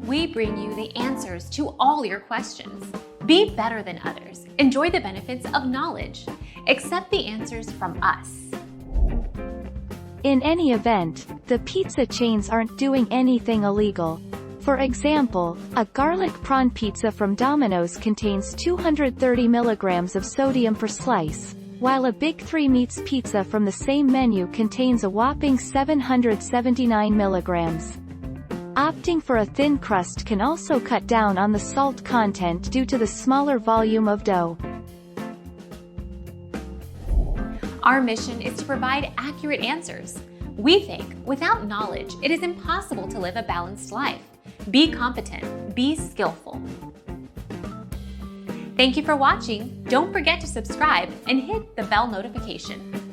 We bring you the answers to all your questions. Be better than others. Enjoy the benefits of knowledge. Accept the answers from us. In any event, the pizza chains aren't doing anything illegal. For example, a garlic prawn pizza from Domino's contains 230 milligrams of sodium per slice, while a Big 3 Meats pizza from the same menu contains a whopping 779 milligrams. Opting for a thin crust can also cut down on the salt content due to the smaller volume of dough. Our mission is to provide accurate answers. We think without knowledge, it is impossible to live a balanced life. Be competent, be skillful. Thank you for watching. Don't forget to subscribe and hit the bell notification.